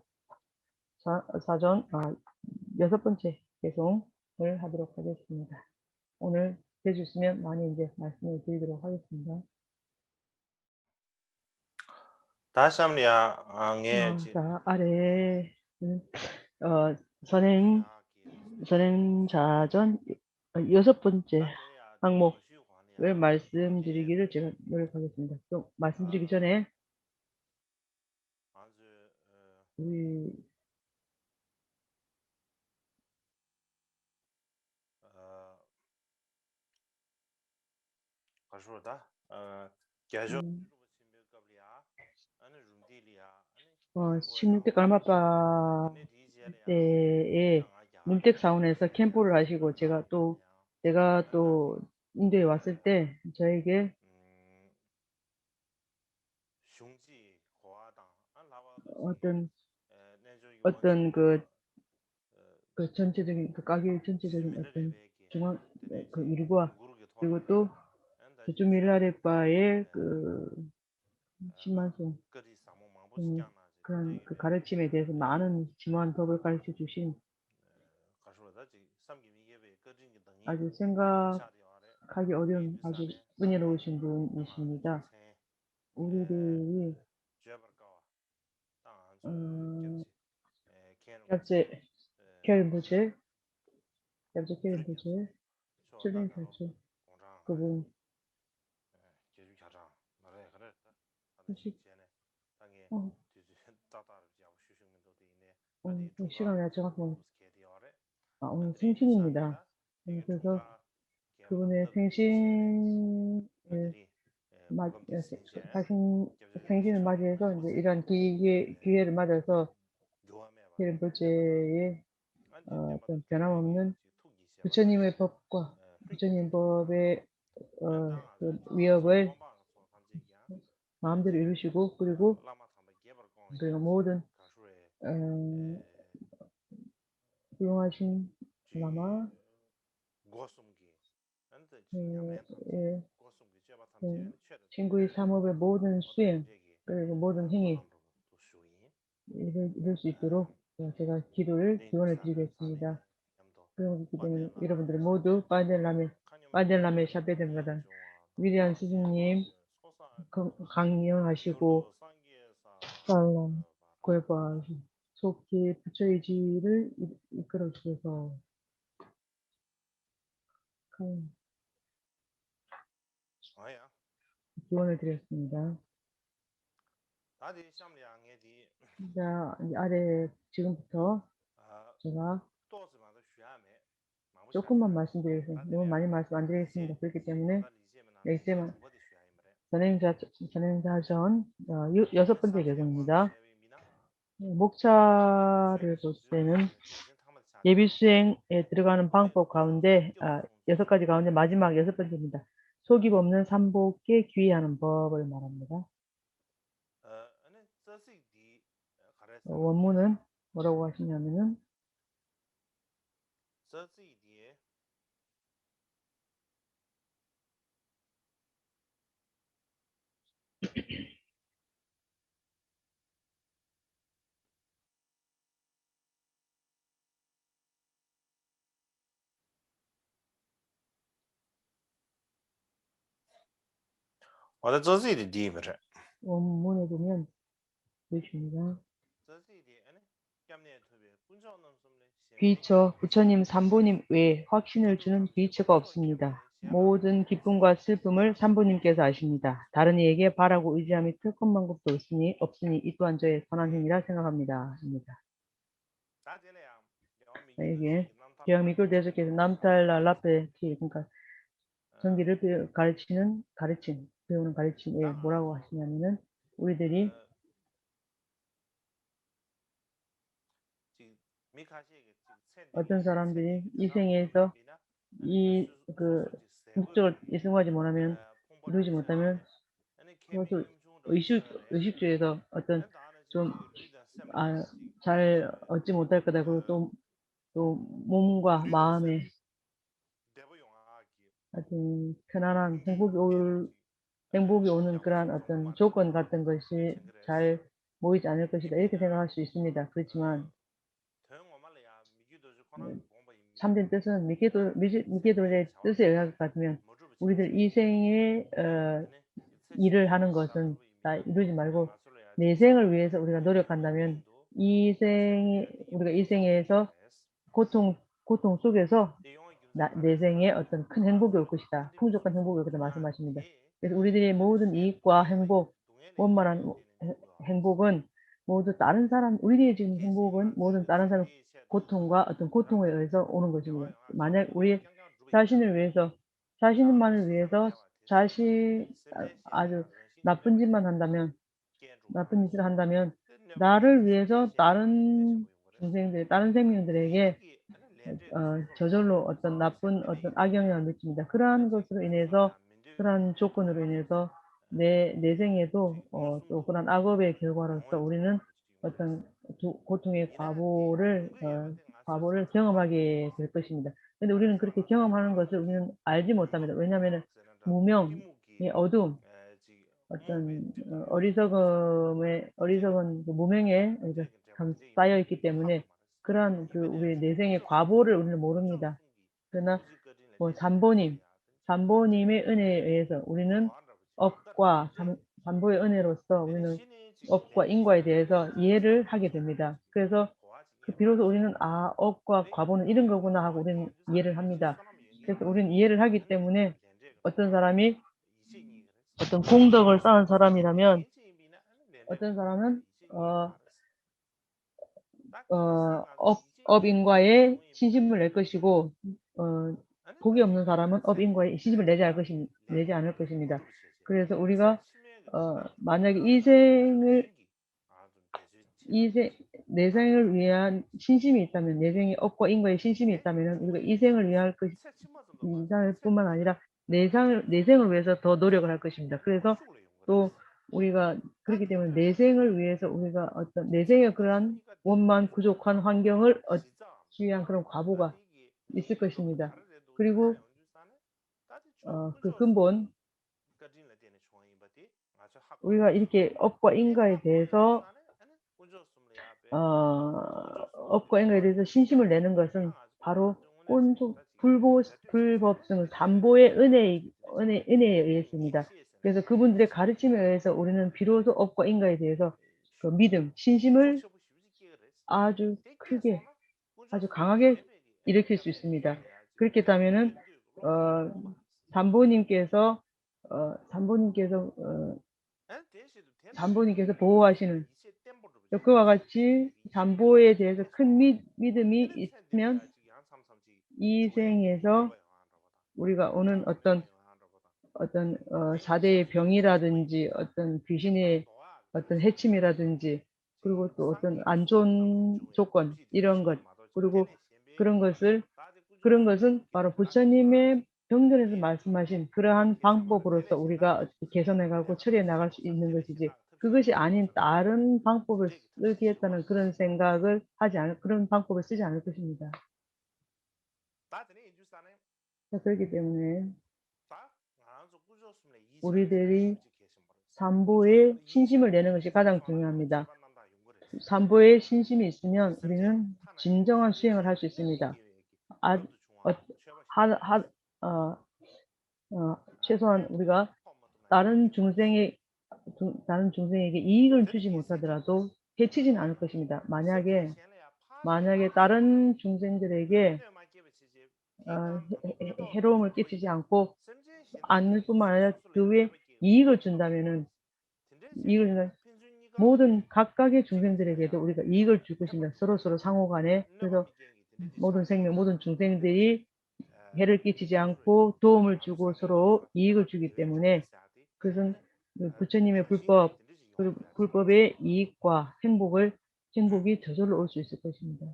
사전 여섯 번째 개송을 하도록 하겠습니다. 오늘 돼 주시면 많이 인제 말씀을 드리도록 하겠습니다. 다시 한번 양의 자 아래에 어 선행 선행자전 여섯 번째 항목을 말씀드리기를 제가 노력하겠습니다. 또 말씀드리기 전에 우리 음 16대 까르마빠 때에 문택 사원에서 캠프를 하시고 제가 또 인도에 왔을 때 저에게 어떤 전체적인 가게의 전체적인 어떤 중앙 그 일과 그리고 또 저쪽 밀라레바의 신만송 그런 그 가르침에 대해서 많은 심오한 법을 가르쳐 주신 아주 생각하기 어려운 아주 은혜로우신 분이십니다. 우리들이 어 yapce kelbuce yapce kelbuce 출린 탈출 그분 사실 어 시간 내가 정확히 오늘 생신입니다. 그래서 그분의 생신을 맞 예 세 자신 생신을 맞이해서 인제 이런 기회를 맞아서 켈부ce의 어떤 변함없는 부처님의 법과 부처님 법의 위협을 마음대로 이루시고 그리고 모든 어 훌륭하신 라마 예 친구의 삼업의 모든 수행 그리고 모든 행위 이룰 수 있도록 제가 기원을 드리겠습니다. 그렇기 때문에 여러분들 모두 빠델라메 샤베드마다 위대한 스승님 강령하시고 살람 구해봐시 속히 부처의 지위를 이끌어 주셔서 기원을 드렸습니다. 자, 이 아래 지금부터 제가 조금만 말씀드리겠습니다. 너무 많이 말씀 안 드리겠습니다. 그렇기 때문에 여기서만 선행자전 여섯 번째 개정입니다. 목차를 볼 때는 예비 수행에 들어가는 방법 가운데 여섯 가지 가운데 마지막 여섯 번째입니다. 속입 없는 삼복에 귀의하는 법을 말합니다. 원문은 뭐라고 하시냐면은 원문에 보면 보십니다. 귀처 부처님 삼부님 외에 확신을 주는 귀처가 없습니다. 모든 기쁨과 슬픔을 삼부님께서 아십니다. 다른 이에게 바라고 의지함이 털것만 것도 없으니 이 또한 저의 선한 행위라 생각합니다. 입니다. 이게 기왕 미끌 대속해서 남탈라 라페 티 그러니까 전기를 배우는 가르침에 뭐라고 하시냐면은 우리들이 어떤 사람들이 이 생에서 이 그 목적을 이루지 못하면 그것을 의식주에서 어떤 좀 잘 얻지 못할 거다. 그리고 또 몸과 마음에 어떤 편안한 행복이 오는 그러한 어떤 조건 같은 것이 잘 모이지 않을 것이다. 이렇게 생각할 수 있습니다. 그렇지만 참된 뜻은 미케도의 뜻에 의하게 같으면 우리들 이 생에 일을 하는 것은 다 이루지 말고 내생을 위해서 우리가 노력한다면 우리가 이 생에서 고통 속에서 내생에 어떤 큰 행복이 올 것이다. 풍족한 행복이 올 것이다 말씀하십니다. 그래서 우리들의 모든 이익과 행복, 원만한 행복은 모두 다른 사람, 우리들의 지금 행복은 모든 다른 사람 고통과 어떤 고통에 의해서 오는 것입니다. 만약 우리 자신만을 위해서 아주 나쁜 짓만 한다면, 나쁜 짓을 한다면, 나를 위해서 다른 생명들에게 저절로 어떤 나쁜 어떤 악영향을 미칩니다. 그러한 것으로 인해서, 그러한 조건으로 인해서 내 생에도 또 그런 악업의 결과로서 우리는 어떤 고통의 과보를 경험하게 될 것입니다. 근데 우리는 그렇게 경험하는 것을 우리는 알지 못합니다. 왜냐하면은 무명의 어두움, 어떤 어리석은 그 무명에 쌓여 있기 때문에 그러한 우리 내생의 과보를 우리는 모릅니다. 그러나 뭐 잠보님의 은혜에 의해서 우리는 잠보의 은혜로서 우리는 업과 인과에 대해서 이해를 하게 됩니다. 그래서 비로소 우리는 업과 과보는 이런 거구나 하고 우리는 이해를 합니다. 그래서 우리는 이해를 하기 때문에 어떤 사람이 어떤 공덕을 쌓은 사람이라면 어떤 사람은 업인과의 신심을 낼 것이고 복이 없는 사람은 업인과의 신심을 내지 않을 것입니다. 그래서 우리가 만약에 내생을 위한 신심이 있다면, 내생의 업과 인과의 신심이 있다면 우리가 이 생을 위할 뿐만 아니라 내생을 위해서 더 노력을 할 것입니다. 그래서 또 우리가 그렇기 때문에 내생을 위해서 우리가 어떤 내생의 그러한 원만 부족한 환경을 얻기 위한 그런 과보가 있을 것입니다. 그리고 그 근본 우리가 이렇게 업과 인과에 대해서 신심을 내는 것은 바로 불법성, 담보의 은혜에 의했습니다. 그래서 그분들의 가르침에 의해서 우리는 비로소 업과 인과에 대해서 그 믿음, 신심을 아주 크게, 아주 강하게 일으킬 수 있습니다. 그렇게 되면은 담보님께서 보호하시는 그와 같이 담보에 대해서 큰 믿음이 있으면 이 생에서 우리가 오는 어떤 4대의 병이라든지 어떤 귀신의 어떤 해침이라든지 그리고 또 어떤 안 좋은 조건 이런 것 그리고 그런 것은 바로 부처님의 경전에서 말씀하신 그러한 방법으로서 우리가 어떻게 개선해가고 처리해 나갈 수 있는 것이지 그것이 아닌 다른 방법을 쓰겠다는 그런 그런 방법을 쓰지 않을 것입니다. 그렇기 때문에 우리들이 삼보에 신심을 내는 것이 가장 중요합니다. 삼보에 신심이 있으면 우리는 진정한 수행을 할 수 있습니다. 최소한 우리가 다른 중생에게 이익을 주지 못하더라도 해치지는 않을 것입니다. 만약에 다른 중생들에게 해로움을 끼치지 않을 뿐만 아니라 그 외에 이익을 준다면은 모든 각각의 중생들에게도 우리가 이익을 줄 것입니다. 서로 상호간에. 그래서 모든 생명, 모든 중생들이 해를 끼치지 않고 도움을 주고 서로 이익을 주기 때문에 그것은 그 부처님의 불법, 그 불법의 이익과 행복이 저절로 올 수 있을 것입니다.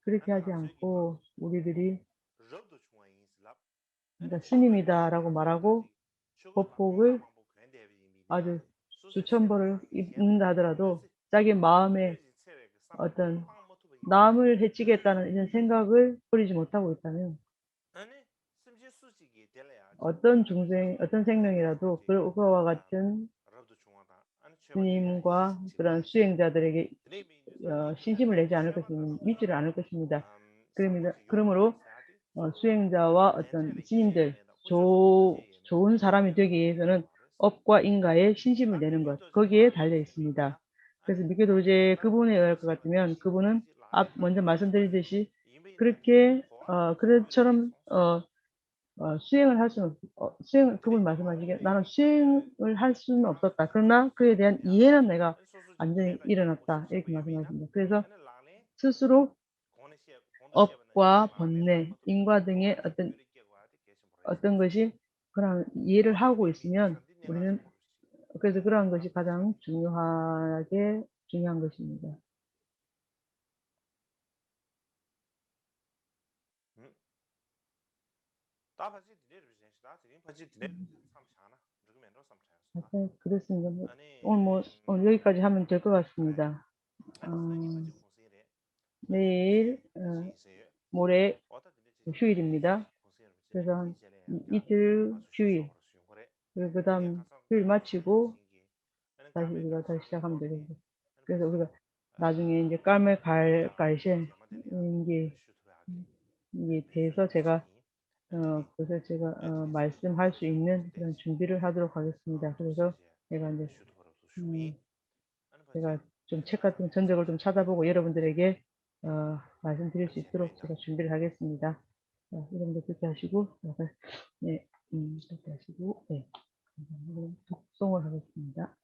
그렇게 하지 않고 우리들이 그러니까 스님이다라고 말하고 법복을 아주 수천 벌을 읽는다 하더라도 자기 마음에 어떤 남을 해치겠다는 이런 생각을 버리지 못하고 있다면 어떤 중생, 어떤 생명이라도 그와 같은 스님과 그런 수행자들에게 신심을 내지 않을 것입니다. 믿지를 않을 것입니다. 그러므로 수행자와 어떤 스님들, 좋은 사람이 되기 위해서는 업과 인가에 신심을 내는 것, 거기에 달려 있습니다. 그래서 미교도제 그분에 의할 것 같으면 그분은 먼저 말씀드리듯이 그렇게 그처럼 수행을 할 수는 그분 말씀하시기에 나는 수행을 할 수는 없었다. 그러나 그에 대한 이해는 내가 완전히 일어났다. 이렇게 말씀하십니다. 그래서 스스로 업과 번뇌, 인과 등의 어떤 것이 그런 이해를 하고 있으면 우리는 그래서 그러한 것이 가장 중요한 것입니다. 그렇습니다. 오늘 여기까지 하면 될 것 같습니다. 내일, 모레 휴일입니다. 그래서 한 이틀 휴일, 그리고 그 다음 휴일 마치고 다시 우리가 다시 시작하면 되겠죠. 그래서 우리가 나중에 이제 깔메 갈갈셴 이게 돼서 제가 그래서 제가 말씀할 수 있는 그런 준비를 하도록 하겠습니다. 그래서 제가 이제 제가 좀 책 같은 전적을 좀 찾아보고 여러분들에게 말씀드릴 수 있도록 제가 준비를 하겠습니다. 여러분들 그렇게 하시고 네, 그렇게 하시고 네, 독송을 하겠습니다.